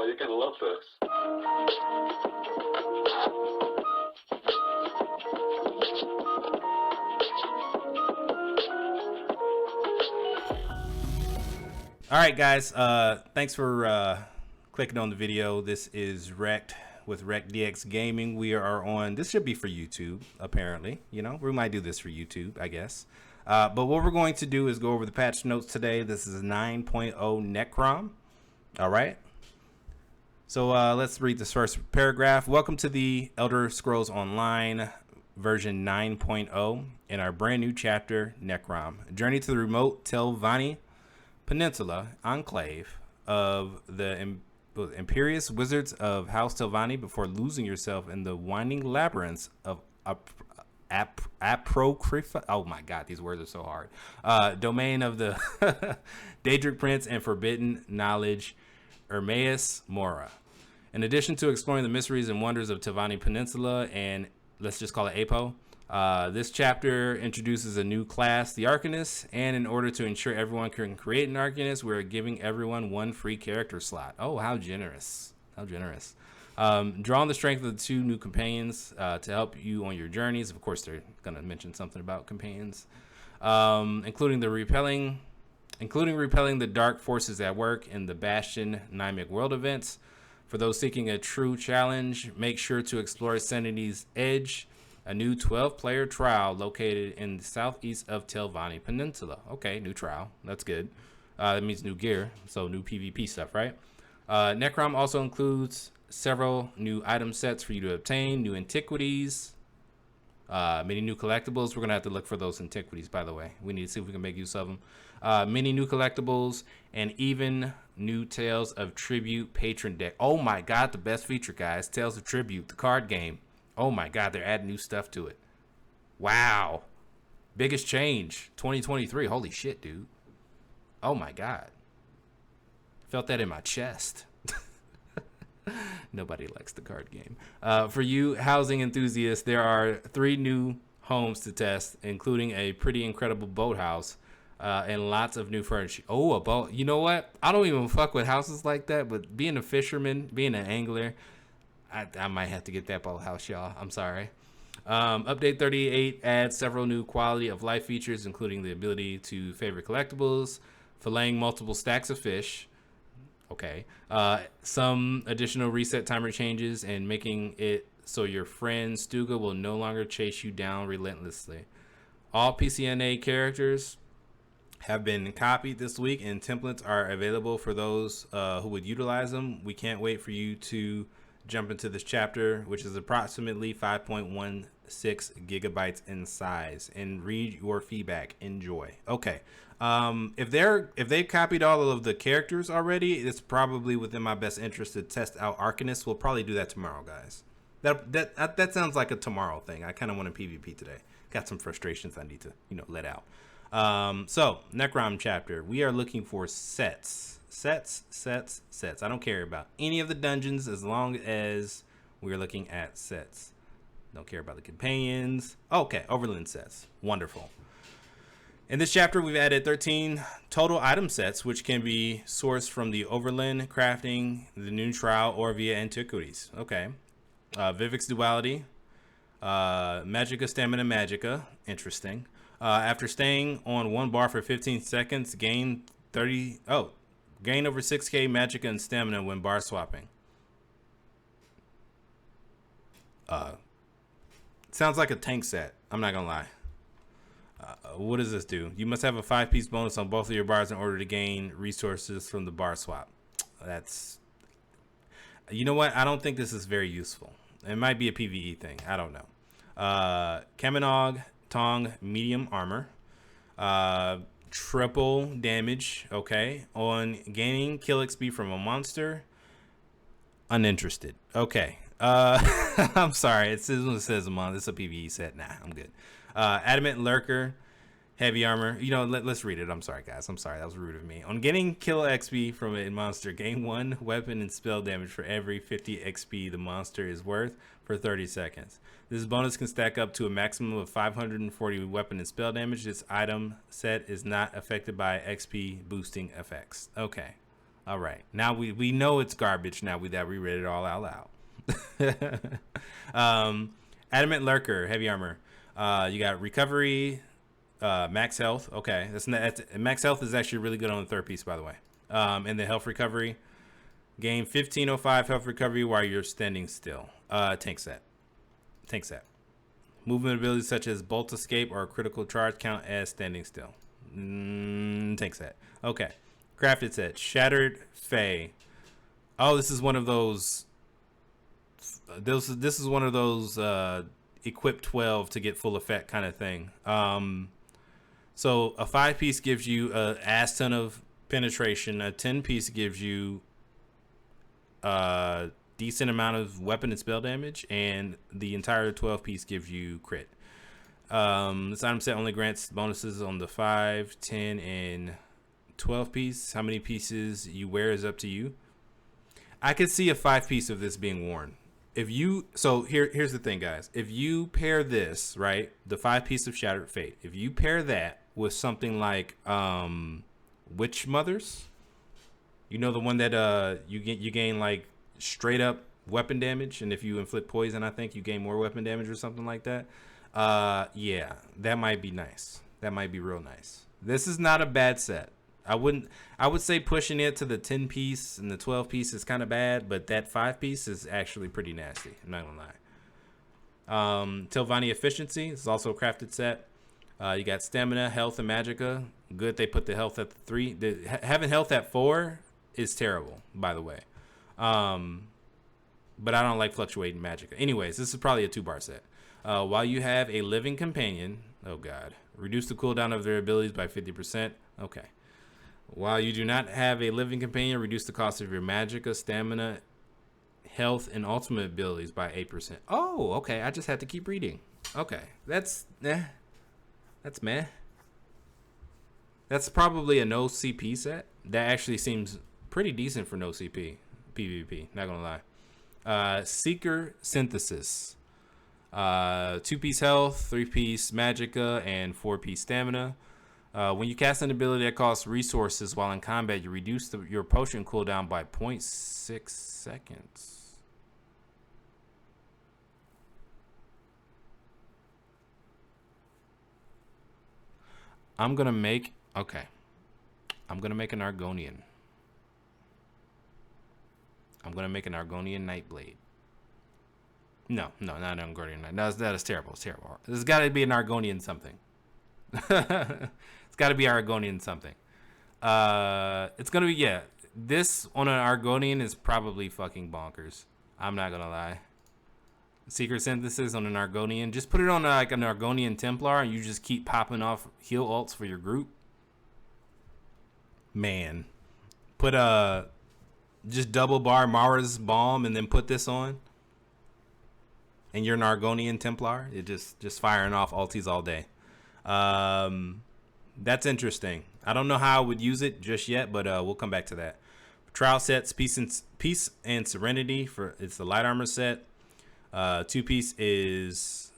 Oh, you're gonna love this. All right, guys. Thanks for clicking on the video. This is Wrecked with ReckedDX Gaming. We are on. This should be for YouTube, apparently. You know, we might do this for YouTube, I guess. But what we're going to do is go over the patch notes today. This is 9.0 Necrom. All right. So let's read this first paragraph. Welcome to the Elder Scrolls Online version 9.0 in our brand new chapter, Necrom. A journey to the remote Telvanni Peninsula enclave of the imperious wizards of House Telvanni before losing yourself in the winding labyrinths of Apocrypha. Oh my god, these words are so hard. Domain of the Daedric Prince and Forbidden Knowledge, Ermaeus Mora. In addition to exploring the mysteries and wonders of Telvanni Peninsula and let's just call it APO, this chapter introduces a new class, the Arcanist, and in order to ensure everyone can create an Arcanist, we're giving everyone one free character slot. Oh, how generous. How generous. Draw on the strength of the two new companions to help you on your journeys. Of course, they're going to mention something about companions, including repelling the dark forces at work in the Bastion Nymic World events. For those seeking a true challenge, make sure to explore Sanity's Edge, a new 12-player trial located in the southeast of Telvanni Peninsula. Okay, new trial. That's good. That means new gear, so new PvP stuff, right? Necrom also includes several new item sets for you to obtain, new antiquities, many new collectibles. We're going to have to look for those antiquities, by the way. We need to see if we can make use of them. Many new collectibles, and even new Tales of Tribute patron deck. Oh my god, the best feature, guys. Tales of Tribute, the card game. Oh my god, they're adding new stuff to it. Wow. Biggest change, 2023. Holy shit, dude. Oh my god. Felt that in my chest. Nobody likes the card game. For you housing enthusiasts, there are 3 new homes to test, including a pretty incredible boathouse and lots of new furniture. Oh, a boat. You know what? I don't even fuck with houses like that, but being a fisherman, being an angler, I might have to get that boathouse, y'all. I'm sorry. Update 38 adds several new quality of life features, including the ability to favorite collectibles, filleting multiple stacks of fish. Okay. Some additional reset timer changes and making it so your friend Stuga will no longer chase you down relentlessly. All PCNA characters have been copied this week and templates are available for those who would utilize them. We can't wait for you to jump into this chapter, which is approximately 5.16 gigabytes in size, and read your feedback. Enjoy. Okay. If they've copied all of the characters already, it's probably within my best interest to test out Arcanists. We'll probably do that tomorrow, guys. That sounds like a tomorrow thing. I kind of want a PvP today. Got some frustrations I need to, let out. So Necrom chapter, we are looking for sets. I don't care about any of the dungeons as long as we're looking at sets. Don't care about the companions. Okay, overland sets. Wonderful. In this chapter, we've added 13 total item sets, which can be sourced from the overland, crafting, the new trial, or via antiquities. Okay. Vivek's Duality. Magica Stamina Magica. Interesting. After staying on one bar for 15 seconds, gain over 6k Magica and Stamina when bar swapping. Sounds like a tank set. I'm not gonna lie. What does this do? You must have a 5-piece bonus on both of your bars in order to gain resources from the bar swap. That's... You know what? I don't think this is very useful. It might be a PvE thing. I don't know. Kaminog Tong medium armor. Triple damage. Okay. On gaining kill XP from a monster. Uninterested. Okay. I'm sorry. It says a monster. It's a PvE set. Nah, I'm good. Adamant Lurker. Heavy armor. Let's read it. I'm sorry, guys. I'm sorry. That was rude of me. On getting kill XP from a monster, gain 1 weapon and spell damage for every 50 XP the monster is worth for 30 seconds. This bonus can stack up to a maximum of 540 weapon and spell damage. This item set is not affected by XP boosting effects. Okay. All right. Now we know it's garbage now that we read it all out loud. Adamant Lurker, heavy armor. You got recovery, max health. Okay. That's max health is actually really good on the third piece, by the way. And the health recovery. Gain 1505 health recovery while you're standing still. Tank set. Movement abilities such as bolt escape or critical charge count as standing still. Tank set. Okay. Crafted set. Shattered Fey. Oh, this is one of those. This is one of those equip 12 to get full effect kind of thing. So a 5-piece gives you a ass ton of penetration. A 10-piece gives you a decent amount of weapon and spell damage, and the entire 12-piece gives you crit. This item set only grants bonuses on the 5, 10, and 12-piece. How many pieces you wear is up to you. I could see a 5-piece of this being worn. Here's the thing, guys. If you pair this, right, the 5-piece of Shattered Fate, if you pair that with something like Witch Mothers, you know, the one that you gain like straight up weapon damage, and if you inflict poison, I think you gain more weapon damage or something like that. Yeah, that might be nice. That might be real nice. This is not a bad set. I would say pushing it to the 10-piece and the 12-piece is kind of bad, but that 5-piece is actually pretty nasty. I'm not gonna lie. Tilvani Efficiency is also a crafted set. You got stamina, health, and magicka. Good they put the health at the 3. Having health at 4 is terrible, by the way. But I don't like fluctuating magicka. Anyways, this is probably a 2-bar set. While you have a living companion, oh god, reduce the cooldown of their abilities by 50%. Okay. While you do not have a living companion, reduce the cost of your magicka, stamina, health, and ultimate abilities by 8%. Oh, okay. I just had to keep reading. Okay. That's meh. That's probably a no CP set. That actually seems pretty decent for no CP. PvP, not gonna lie. Seeker Synthesis. 2-piece health, 3-piece magicka, and 4-piece stamina. When you cast an ability that costs resources while in combat, you reduce your potion cooldown by 0.6 seconds. I'm gonna make an Argonian. I'm gonna make an Argonian Nightblade. No, not an Argonian Knight. No, that is terrible. It's terrible. There's got to be an Argonian something. It's got to be Argonian something. It's gonna be, yeah. This on an Argonian is probably fucking bonkers. I'm not gonna lie. Secret Synthesis on an Argonian. Just put it on like an Argonian Templar, and you just keep popping off heal ults for your group. Man, put just double bar Mara's Balm, and then put this on, and you're an Argonian Templar. It just firing off ultis all day. That's interesting. I don't know how I would use it just yet, but we'll come back to that. Trial sets, Peace and Serenity. It's the light armor set. 2-piece is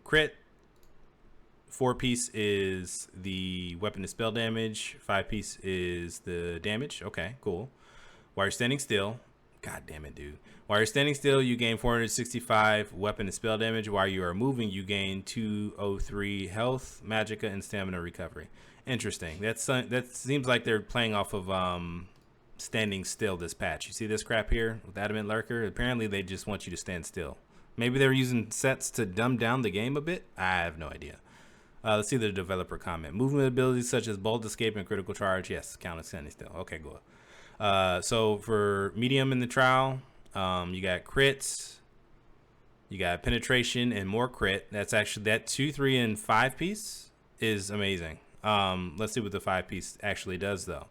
crit. 4-piece is the weapon and spell damage. 5-piece is the damage. Okay, cool. While you're standing still, god damn it, dude. While you're standing still, you gain 465 weapon and spell damage. While you are moving, you gain 203 health, magicka, and stamina recovery. Interesting. That seems like they're playing off of standing still this patch. You see this crap here with Adamant Lurker? Apparently they just want you to stand still. Maybe they're using sets to dumb down the game a bit. I have no idea. Let's see the developer comment. Movement abilities such as bolt escape and critical charge. Yes, count as standing still. Okay, go. So for medium in the trial, you got crits, you got penetration, and more crit. That's actually that 2, 3, and 5-piece is amazing. Let's see what the 5-piece actually does though.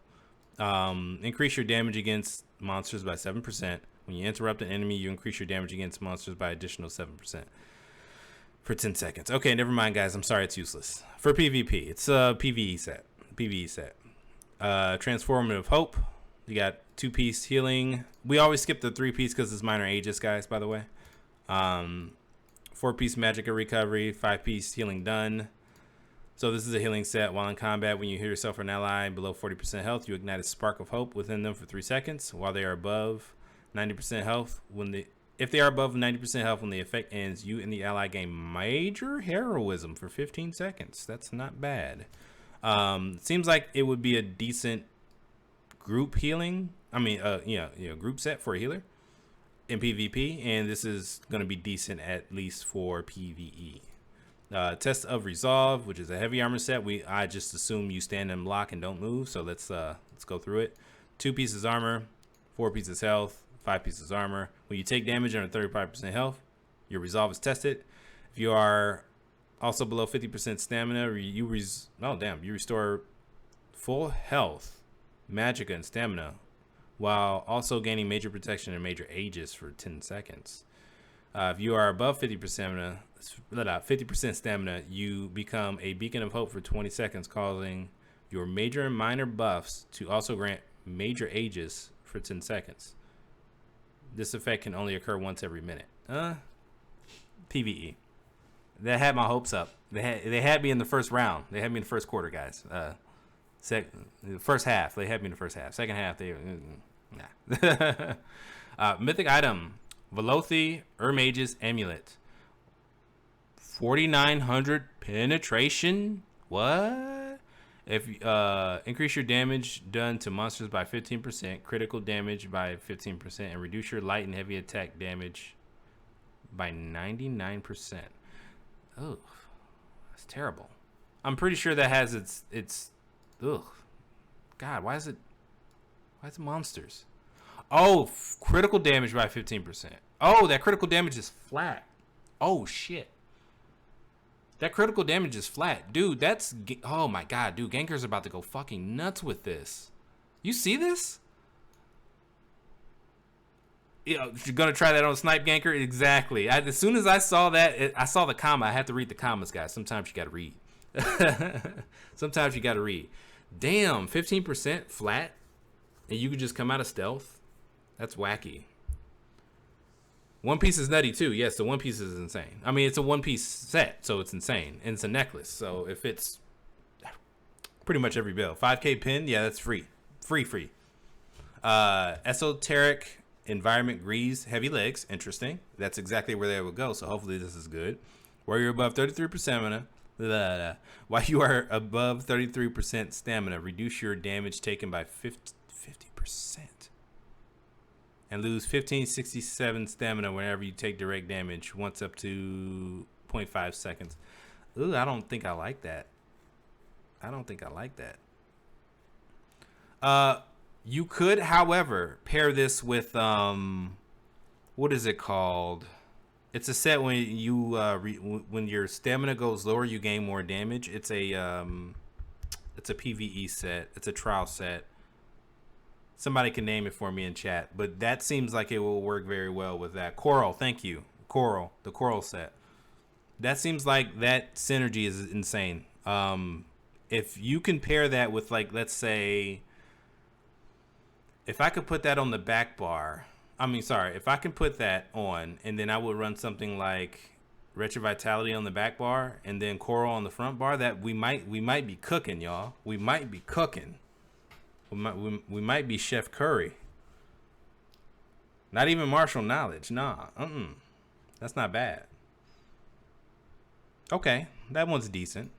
Increase your damage against monsters by 7%. When you interrupt an enemy, you increase your damage against monsters by additional 7% for 10 seconds. Okay, never mind, guys. I'm sorry, it's useless. For PvP, it's a PvE set. Transformative Hope. You got 2-piece healing. We always skip the 3-piece because it's minor Aegis, guys, by the way. 4-piece magicka recovery. 5-piece healing done. So this is a healing set. While in combat, when you heal yourself or an ally below 40% health, you ignite a spark of hope within them for 3 seconds. While they are above 90% health, if they are above 90% health when the effect ends, you and the ally gain major heroism for 15 seconds. That's not bad. Seems like it would be a decent group healing. Group set for a healer in PvP, and this is going to be decent at least for PvE. Test of Resolve, which is a heavy armor set. I just assume you stand and block and don't move, so let's go through it. 2 pieces armor, 4 pieces health, 5 pieces armor. When you take damage under 35% health, your resolve is tested. If you are also below 50% stamina, you restore full health, magicka, and stamina, while also gaining major protection and major aegis for 10 seconds. If you are above 50% stamina, you become a beacon of hope for 20 seconds, causing your major and minor buffs to also grant major aegis for 10 seconds. This effect can only occur once every minute. PvE. That had my hopes up. They had me in the first round. They had me in the first quarter, guys. The first half. They had me in the first half. Second half, nah. Mythic item. Velothi Mage's Amulet. 4,900 penetration? What? If increase your damage done to monsters by 15%, critical damage by 15%, and reduce your light and heavy attack damage by 99%. Oh, that's terrible. I'm pretty sure that has its ugh. God, why is it monsters? Oh, critical damage by 15%. Oh, that critical damage is flat. Oh shit. That critical damage is flat. Dude, oh my god, dude, Ganker's about to go fucking nuts with this. You see this? You're gonna try that on Snipe Ganker? Exactly. As soon as I saw that, I saw the comma. I had to read the commas, guys. Sometimes you gotta read. Sometimes you gotta read. Damn, 15% flat? And you could just come out of stealth? That's wacky. One Piece is nutty too. Yes, the One Piece is insane. I mean, it's a One Piece set, so it's insane. And it's a necklace, so it fits pretty much every bill. 5K pin, yeah, that's free. Free. Esoteric Environment Grease Heavy Legs, interesting. That's exactly where they would go, so hopefully this is good. While you're above 33% stamina, while you are above 33% stamina, reduce your damage taken by 50%. And lose 1567 stamina whenever you take direct damage, once up to 0.5 seconds. Ooh, I don't think I like that. You could, however, pair this with what is it called? It's a set when you when your stamina goes lower, you gain more damage. It's a PvE set. It's a trial set. Somebody can name it for me in chat, but that seems like it will work very well with that. Coral, thank you. Coral, the Coral set. That seems like that synergy is insane. If you can pair that with, like, let's say, if I could put that on the back bar, if I can put that on, and then I would run something like Wretched Vitality on the back bar, and then Coral on the front bar, that we might be cooking, y'all. We might be cooking. We might be Chef Curry. Not even martial knowledge. Nah. That's not bad. Okay. That one's decent.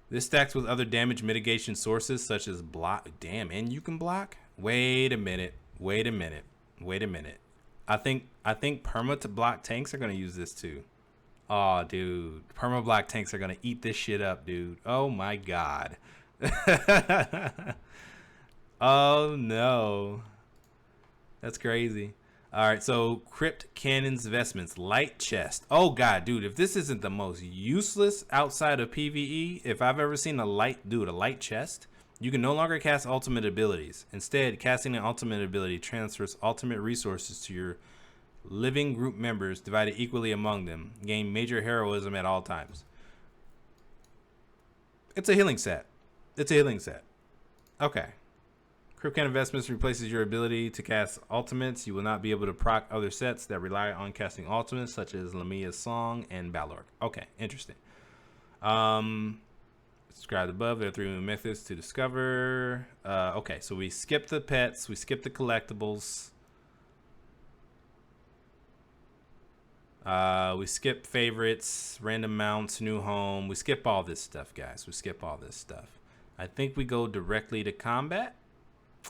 This stacks with other damage mitigation sources such as block. Damn, and you can block? Wait a minute. I think perma to block tanks are going to use this too. Oh, dude. Perma block tanks are going to eat this shit up, dude. Oh my god. Oh no, that's crazy. All right, so Crypt Cannon's Vestments, Light Chest. Oh god, dude, if this isn't the most useless outside of PvE, if I've ever seen a light chest, you can no longer cast ultimate abilities. Instead, casting an ultimate ability transfers ultimate resources to your living group members, divided equally among them. Gain major heroism at all times. It's a healing set. Okay. Crypt Cannon Investments replaces your ability to cast ultimates. You will not be able to proc other sets that rely on casting ultimates, such as Lamia's Song and Balor. Okay, interesting. Described above, there are 3 methods to discover. Okay, so we skip the pets, we skip the collectibles. We skip favorites, random mounts, new home. We skip all this stuff, guys. We skip all this stuff. I think we go directly to combat.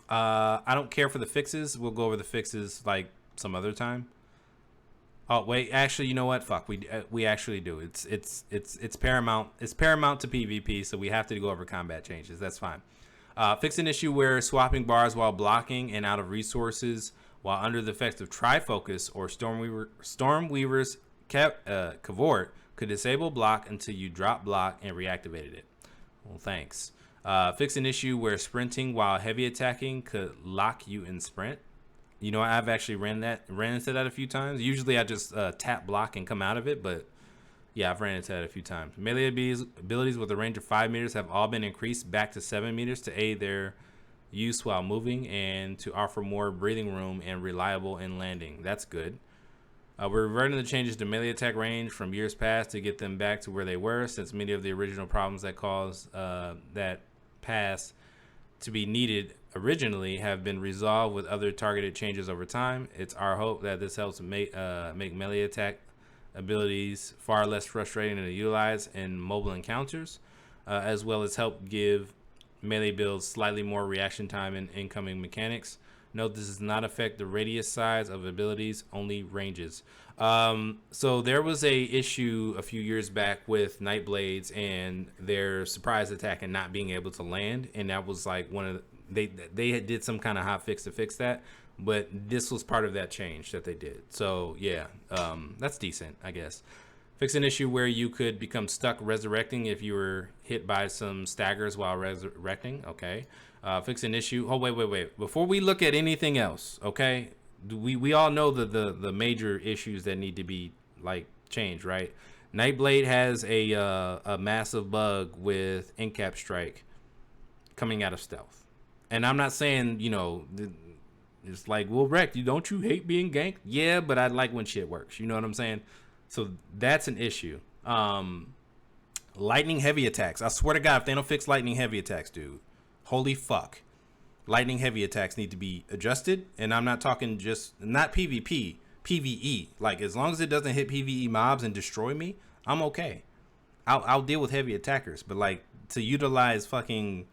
I don't care for the fixes. We'll go over the fixes like some other time. Oh wait, actually, you know what? Fuck, we actually do. It's paramount. It's paramount to PvP, so we have to go over combat changes. That's fine. Fix an issue where swapping bars while blocking and out of resources while under the effects of Trifocus or Stormweaver's Cavort could disable block until you drop block and reactivated it. Well, thanks. Fix an issue where sprinting while heavy attacking could lock you in sprint. You know, I've actually ran into that a few times. Usually I just tap block and come out of it, but yeah, I've ran into that a few times. Melee abilities with a range of 5 meters have all been increased back to 7 meters to aid their use while moving and to offer more breathing room and reliable in landing. That's good. We're reverting the changes to melee attack range from years past to get them back to where they were, since many of the original problems that caused that pass to be needed originally have been resolved with other targeted changes over time. It's our hope that this helps make melee attack abilities far less frustrating to utilize in mobile encounters, as well as help give melee builds slightly more reaction time and incoming mechanics. Note this does not affect the radius size of abilities, only ranges. So there was a issue a few years back with Nightblades and their surprise attack and not being able to land, and that was like one of the, they did some kind of hot fix to fix that, but this was part of that change that they did. So yeah, that's decent, I guess. Fix an issue where you could become stuck resurrecting if you were hit by some staggers while resurrecting. Okay. Fix an issue. Oh, wait. Before we look at anything else, okay, we all know the major issues that need to be like changed, right? Nightblade has a massive bug with Incap Strike coming out of stealth, and I'm not saying, you know, it's like, well, Rec, don't you hate being ganked? Yeah, but I like when shit works. You know what I'm saying? So that's an issue. Lightning heavy attacks. I swear to God, if they don't fix lightning heavy attacks, dude, holy fuck. Lightning heavy attacks need to be adjusted. And I'm not talking just, not PvP, PvE. Like, as long as it doesn't hit PvE mobs and destroy me, I'm okay. I'll deal with heavy attackers. But, like, to utilize fucking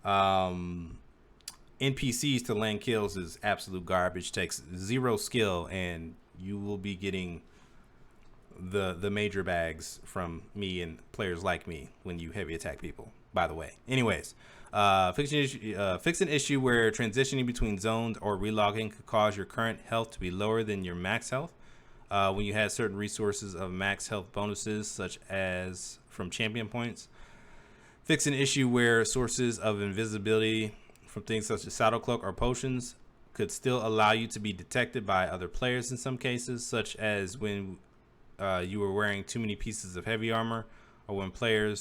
NPCs to land kills is absolute garbage. Takes 0 skill, and you will be getting the major bags from me and players like me when you heavy attack people, by the way. Anyways, fix an issue where transitioning between zones or relogging could cause your current health to be lower than your max health when you had certain resources of max health bonuses, such as from champion points. Fix an issue where sources of invisibility from things such as saddle cloak or potions could still allow you to be detected by other players in some cases, such as when you were wearing too many pieces of heavy armor, or when player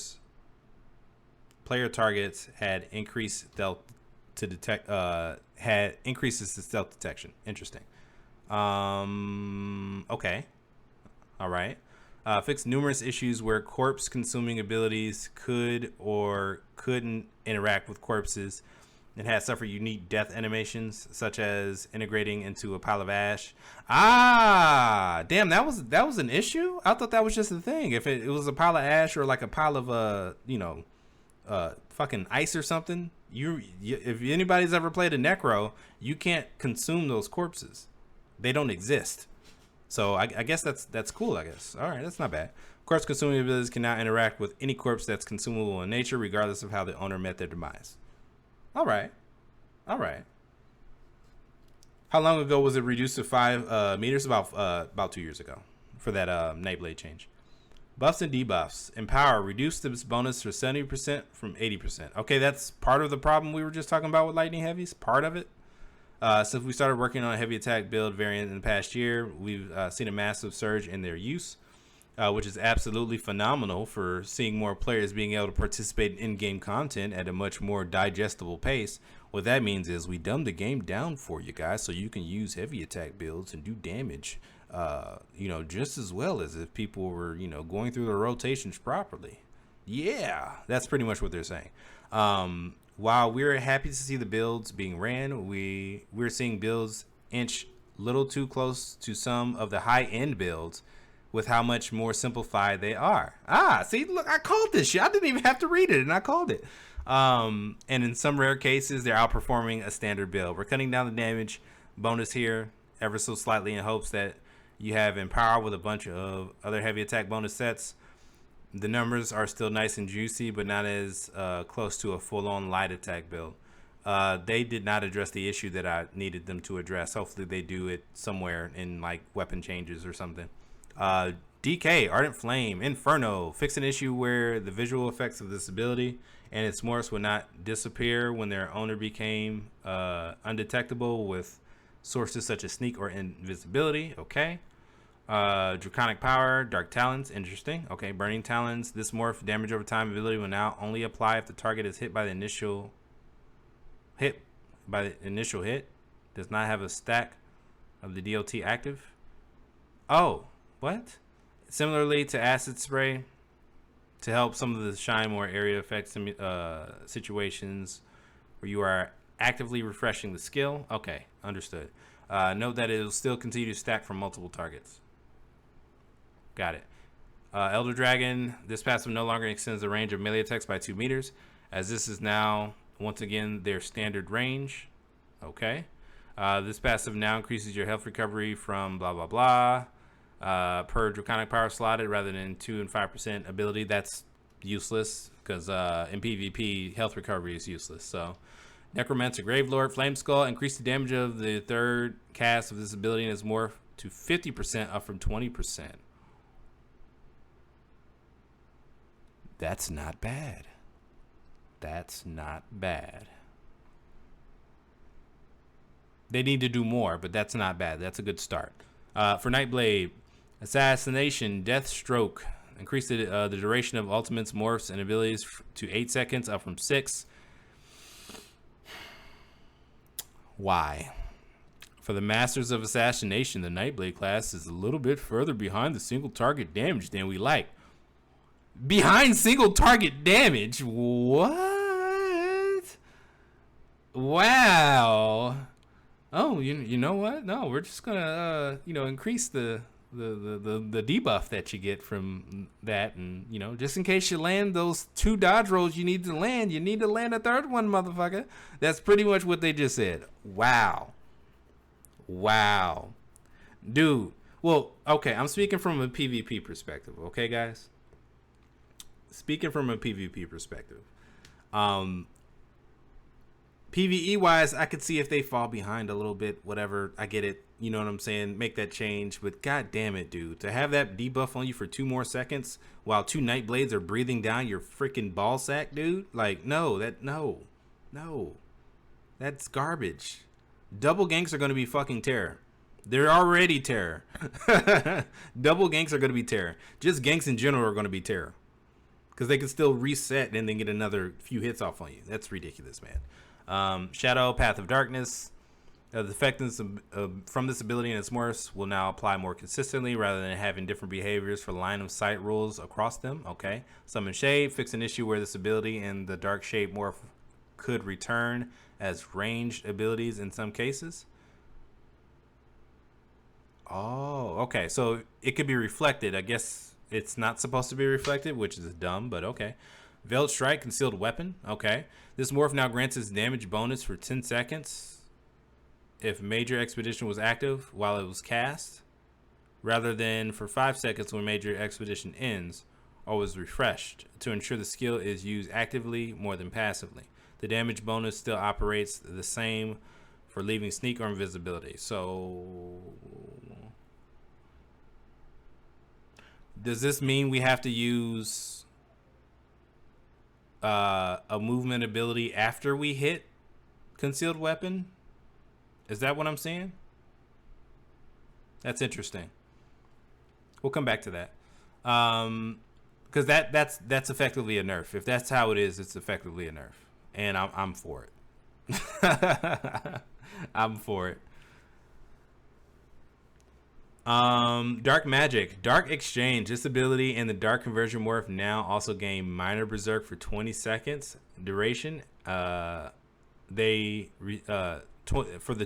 targets had increased stealth to detect had increases to stealth detection. Interesting. Okay. All right. Fix numerous issues where corpse consuming abilities could or couldn't interact with corpses. It has suffered unique death animations, such as integrating into a pile of ash. Ah, damn, that was an issue? I thought that was just a thing. If it was a pile of ash or like a pile of fucking ice or something, if anybody's ever played a Necro, you can't consume those corpses. They don't exist. So I guess that's cool, I guess. All right, that's not bad. Corpse consuming abilities can now interact with any corpse that's consumable in nature, regardless of how the owner met their demise. All right. How long ago was it reduced to 5 meters? About 2 years ago for that Nightblade change. Buffs and debuffs. Empower. Reduce this bonus for 70% from 80%. Okay, that's part of the problem we were just talking about with lightning heavies. Part of it. Since we started working on a heavy attack build variant in the past year, we've seen a massive surge in their use, which is absolutely phenomenal for seeing more players being able to participate in in-game content at a much more digestible pace. What that means is we dumbed the game down for you guys so you can use heavy attack builds and do damage, just as well as if people were, going through the rotations properly. Yeah, that's pretty much what they're saying. While we're happy to see the builds being ran, we're seeing builds inch little too close to some of the high-end builds with how much more simplified they are. See, look, I called this shit. I didn't even have to read it, and I called it. And in some rare cases, they're outperforming a standard build. We're cutting down the damage bonus here ever so slightly in hopes that you have Empower with a bunch of other heavy attack bonus sets. The numbers are still nice and juicy, but not as close to a full-on light attack build. They did not address the issue that I needed them to address. Hopefully they do it somewhere in like weapon changes or something. DK, Ardent Flame, Inferno, fix an issue where the visual effects of this ability and its morphs would not disappear when their owner became undetectable with sources such as sneak or invisibility. Okay. Draconic Power, Dark Talons, interesting. Okay, Burning Talons. This morph damage over time ability will now only apply if the target is hit by the initial hit. Does not have a stack of the DOT active. Oh, what? Similarly to Acid Spray, to help some of the shine more area effects situations where you are actively refreshing the skill. Okay, understood. Note that it will still continue to stack from multiple targets. Got it. Elder Dragon, this passive no longer extends the range of melee attacks by 2 meters, as this is now, once again, their standard range. Okay. This passive now increases your health recovery from blah, blah, blah. Per Draconic Power slotted rather than 2 and 5% ability. That's useless, because in PvP, health recovery is useless. So, Necromancer, Gravelord, Flame Skull, increase the damage of the third cast of this ability and its morph to 50%, up from 20%. That's not bad. That's not bad. They need to do more, but that's not bad. That's a good start. For Nightblade, Assassination, Deathstroke, increase the duration of ultimates, morphs, and abilities to 8 seconds, up from 6. Why? For the Masters of Assassination, the Nightblade class is a little bit further behind the single target damage than we like. Behind single target damage? What? Wow. Oh, you know what? No, we're just gonna increase the debuff that you get from that, and just in case you land those 2 dodge rolls you need to land a third one, motherfucker. That's pretty much what they just said. Wow, dude. Well, okay, I'm speaking from a PvP perspective, okay, guys. Speaking from a PvP perspective, PvE wise, I could see if they fall behind a little bit, whatever. I get it. You know what I'm saying? Make that change. But god damn it, dude. To have that debuff on you for 2 more seconds while 2 Nightblades are breathing down your freaking ball sack, dude. Like, no. That's garbage. Double ganks are going to be fucking terror. They're already terror. Double ganks are going to be terror. Just ganks in general are going to be terror. Because they can still reset and then get another few hits off on you. That's ridiculous, man. Shadow, Path of Darkness. The effectiveness from this ability and its morphs will now apply more consistently rather than having different behaviors for line of sight rules across them. Okay. Summon Shade. Fix an issue where this ability and the Dark Shade morph could return as ranged abilities in some cases. Oh, okay. So it could be reflected. I guess it's not supposed to be reflected, which is dumb, but okay. Veiled Strike, Concealed Weapon. Okay. This morph now grants its damage bonus for 10 seconds if Major Expedition was active while it was cast, rather than for 5 seconds when Major Expedition ends or was refreshed, to ensure the skill is used actively more than passively. The damage bonus still operates the same for leaving sneak or invisibility. So does this mean we have to use a movement ability after we hit Concealed Weapon? Is that what I'm saying? That's interesting. We'll come back to that. Because that's effectively a nerf. If that's how it is, it's effectively a nerf. And I'm for it. I'm for it. Dark Magic, Dark Exchange. This ability and the Dark Conversion morph now also gain minor berserk for 20 seconds duration. For the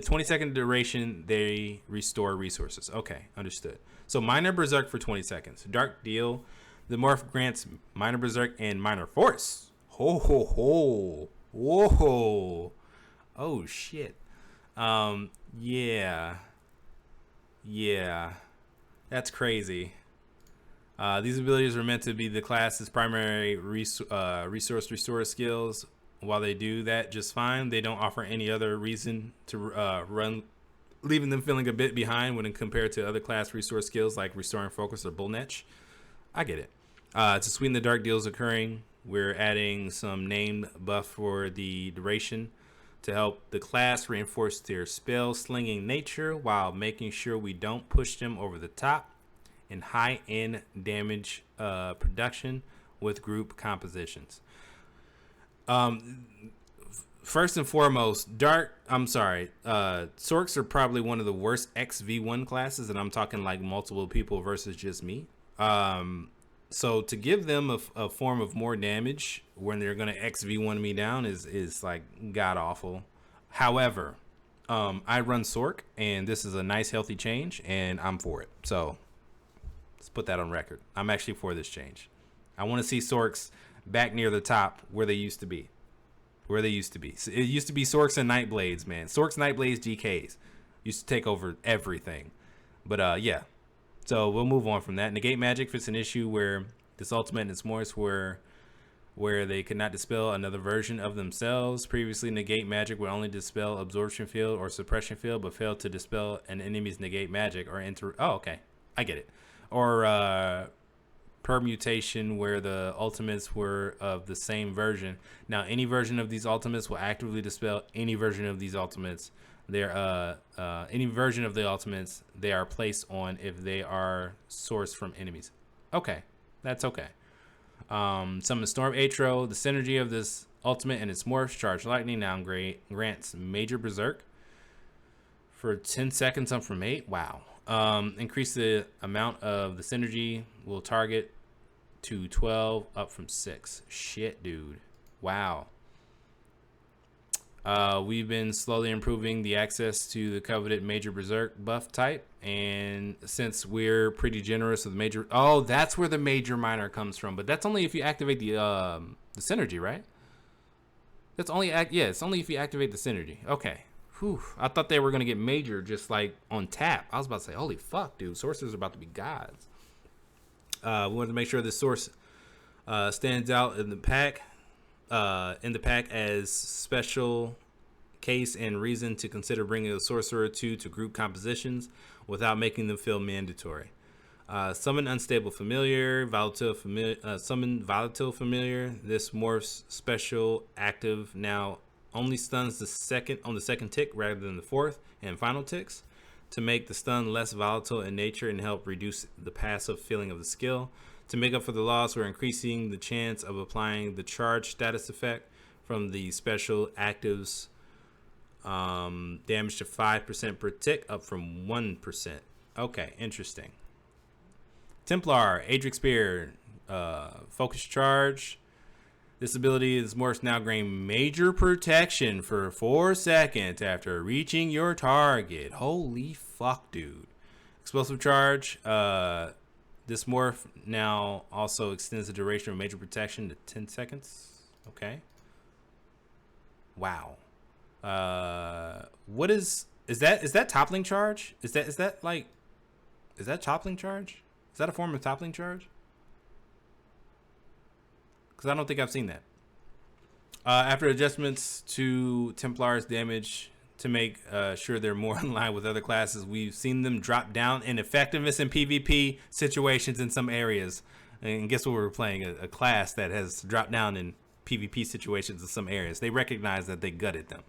20-second duration, they restore resources. Okay, understood. So minor berserk for 20 seconds. Dark Deal. The morph grants minor berserk and minor force. Ho ho ho. Whoa. Oh shit. Yeah. Yeah. That's crazy. These abilities are meant to be the class's primary resource restore skills. While they do that just fine, they don't offer any other reason to run, leaving them feeling a bit behind when compared to other class resource skills like restoring focus or bull netch. I get it. To sweeten the dark deals occurring, we're adding some named buff for the duration to help the class reinforce their spell slinging nature while making sure we don't push them over the top in high end damage production with group compositions. First and foremost, Sorcs are probably one of the worst XV1 classes, and I'm talking like multiple people versus just me. So to give them a form of more damage when they're going to XV1 me down is like god awful. However, I run Sorc, and this is a nice healthy change, and I'm for it. So let's put that on record. I'm actually for this change. I want to see Sorcs back near the top where they used to be. So it used to be Sorcs and Nightblades, man. Sorcs, Nightblades, GKs used to take over everything. But yeah. So we'll move on from that. Negate magic fits an issue where this ultimate and its morphs where they could not dispel another version of themselves. Previously, negate magic would only dispel absorption field or suppression field, but failed to dispel an enemy's negate magic or enter. Oh, okay, I get it. Or permutation where the ultimates were of the same version. Now, any version of these ultimates will actively dispel any version of these ultimates. Any version of the ultimates they are placed on if they are sourced from enemies. Okay, that's okay. Summon Storm Atro. The synergy of this ultimate and its morphs, Charge Lightning, now grants Major Berserk for 10 seconds up from 8. Wow. Increase the amount of the synergy will target to 12 up from 6. Shit, dude. Wow. We've been slowly improving the access to the coveted Major Berserk buff type, and since we're pretty generous with major, oh, that's where the Major Minor comes from, but that's only if you activate the synergy, right? That's only it's only if you activate the synergy. Okay. Whew. I thought they were gonna get Major just like on tap. I was about to say, holy fuck, dude, sorcerers are about to be gods. We wanted to make sure this source stands out in the pack. As special case and reason to consider bringing a sorcerer or two to group compositions without making them feel mandatory. Summon Unstable Familiar, summon Volatile Familiar. This morphs special active now only stuns the second tick rather than the fourth and final ticks to make the stun less volatile in nature and help reduce the passive feeling of the skill. To make up for the loss, we're increasing the chance of applying the charge status effect from the special actives damage to 5% per tick, up from 1%. Okay, interesting. Templar, Adric Spear, Focus Charge. This ability is morphs now gain major protection for 4 seconds after reaching your target. Holy fuck, dude. Explosive Charge. This morph now also extends the duration of major protection to 10 seconds. Okay. Wow. What is that toppling charge? Is that toppling charge? Is that a form of toppling charge? Because I don't think I've seen that. After adjustments to Templar's damage to make sure they're more in line with other classes, we've seen them drop down in effectiveness in PvP situations in some areas. And guess what, we're playing a class that has dropped down in PvP situations in some areas. They recognize that they gutted them.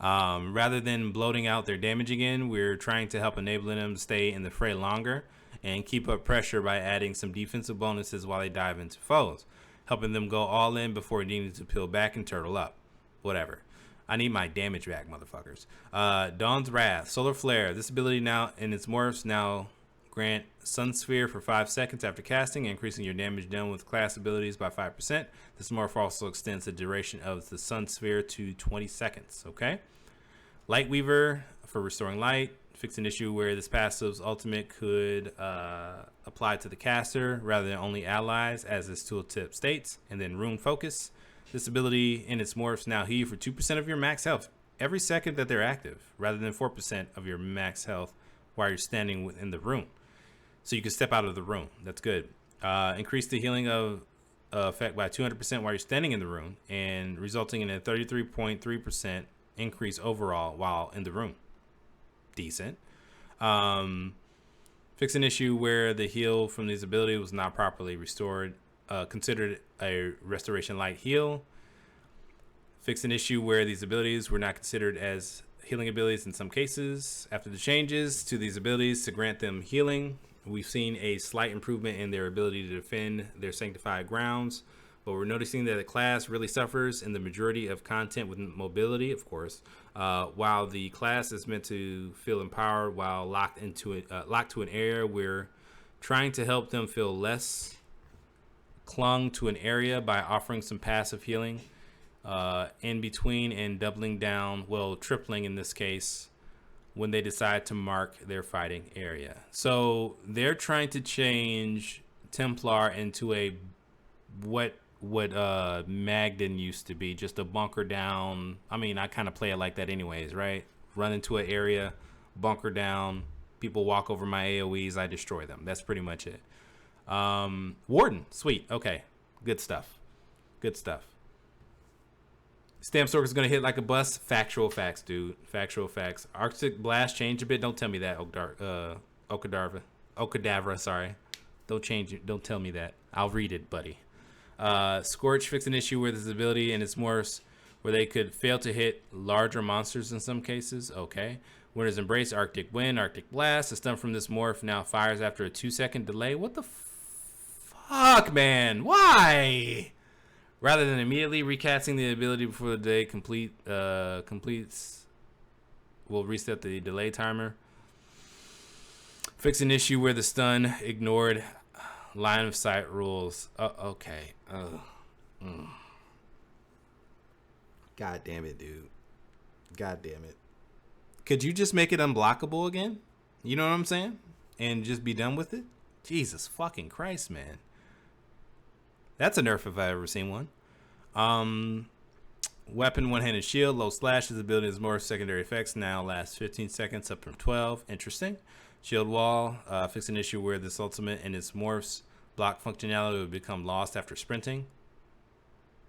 Rather than bloating out their damage again, we're trying to help enabling them to stay in the fray longer and keep up pressure by adding some defensive bonuses while they dive into foes, helping them go all in before needing to peel back and turtle up. Whatever. I need my damage back, motherfuckers. Dawn's Wrath, Solar Flare. This ability now in its morphs now Grant Sun Sphere for 5 seconds after casting, increasing your damage done with class abilities by 5%. This morph also extends the duration of the Sun Sphere to 20 seconds. Okay. Light Weaver for restoring light. Fix an issue where this passive's ultimate could apply to the caster rather than only allies, as this tooltip states. And then Rune Focus. This ability in its morphs now heal for 2% of your max health every second that they're active, rather than 4% of your max health while you're standing within the room. So you can step out of the room. That's good. Increase the healing of effect by 200% while you're standing in the room, and resulting in a 33.3% increase overall while in the room. Decent. Fix an issue where the heal from these abilities was not properly restored. Considered a restoration light heal. Fix an issue where these abilities were not considered as healing abilities in some cases. After the changes to these abilities to grant them healing, we've seen a slight improvement in their ability to defend their sanctified grounds, but we're noticing that the class really suffers in the majority of content with mobility, of course, while the class is meant to feel empowered while locked to an area. We're trying to help them feel less clung to an area by offering some passive healing in between and doubling down, well, tripling in this case, when they decide to mark their fighting area. So they're trying to change Templar into a what Magden used to be, just a bunker down. I mean, I kind of play it like that anyways, right? Run into an area, bunker down, people walk over my AoEs, I destroy them. That's pretty much it. Warden, sweet. Okay, good stuff. Good stuff. Stamp Sorc is going to hit like a bus. Factual facts, dude. Factual facts. Arctic Blast changed a bit. Don't tell me that, Okadavra, sorry. Don't change it. Don't tell me that. I'll read it, buddy. Scorch fixed an issue with his ability and its morphs where they could fail to hit larger monsters in some cases. Okay. Winners Embrace, Arctic Wind, Arctic Blast. A stun from this morph now fires after a 2-second delay. What the fuck, man? Why? Rather than immediately recasting the ability before the day completes, will reset the delay timer. Fix an issue where the stun ignored line of sight rules. Okay. God damn it, dude. God damn it. Could you just make it unblockable again? You know what I'm saying? And just be done with it? Jesus fucking Christ, man. That's a nerf if I've ever seen one. Weapon, one-handed shield, low slash. His ability is more secondary effects. Now lasts 15 seconds, up from 12. Interesting. Shield wall. Fix an issue where this ultimate and its morphs block functionality would become lost after sprinting.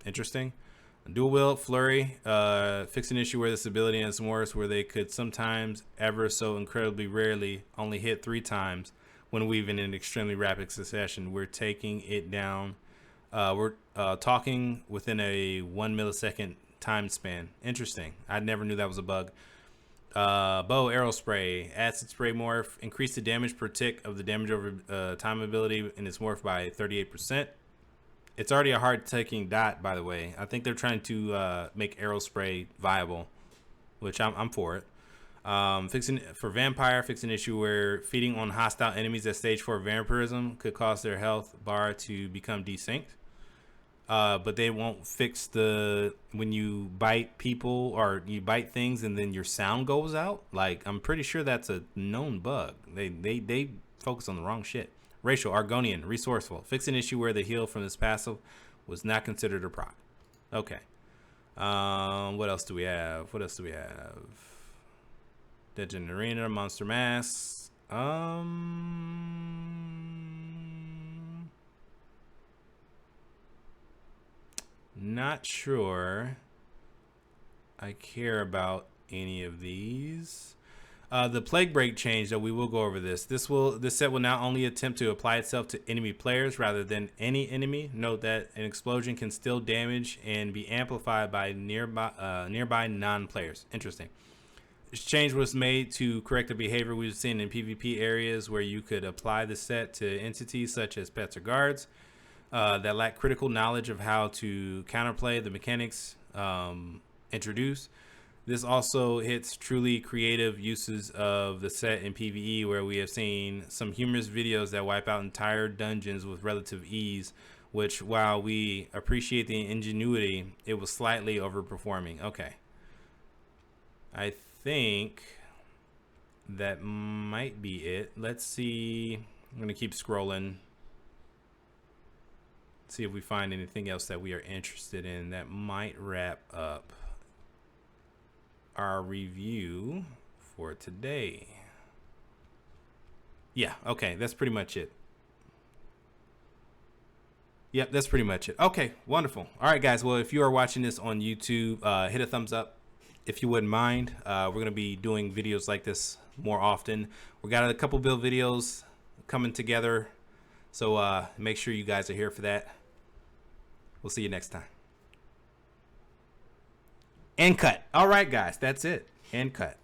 Interesting. Dual wield, flurry. Fix an issue where this ability and its morphs where they could sometimes, ever so incredibly rarely, only hit 3 times when weaving in extremely rapid succession. We're taking it down. We're talking within a 1 millisecond time span. Interesting. I never knew that was a bug. Bow, arrow spray, acid spray morph. Increase the damage per tick of the damage over time ability in its morph by 38%. It's already a hard ticking dot, by the way. I think they're trying to make arrow spray viable, which I'm for it. For vampire, fix an issue where feeding on hostile enemies at stage 4 vampirism could cause their health bar to become desynced. But they won't fix when you bite people or you bite things and then your sound goes out. Like, I'm pretty sure that's a known bug. They focus on the wrong shit. Racial, Argonian, resourceful. Fix an issue where the heal from this passive was not considered a proc. Okay. What else do we have? Legend Arena, Monster Mass. Not sure I care about any of these. The Plague Break change, though, we will go over this. This set will now only attempt to apply itself to enemy players rather than any enemy. Note that an explosion can still damage and be amplified by nearby non-players. Interesting. This change was made to correct the behavior we've seen in PvP areas where you could apply the set to entities such as pets or guards that lack critical knowledge of how to counterplay the mechanics introduced. This also hits truly creative uses of the set in PvE, where we have seen some humorous videos that wipe out entire dungeons with relative ease, which, while we appreciate the ingenuity, it was slightly overperforming. Okay. I think that might be it. Let's see. I'm going to keep scrolling. See if we find anything else that we are interested in that might wrap up our review for today. Yeah, okay, that's pretty much it. Yep, that's pretty much it. Okay, wonderful. All right, guys. Well, if you are watching this on YouTube, hit a thumbs up if you wouldn't mind. We're going to be doing videos like this more often. We got a couple build videos coming together, so make sure you guys are here for that. We'll see you next time. And cut. All right, guys, that's it. And cut.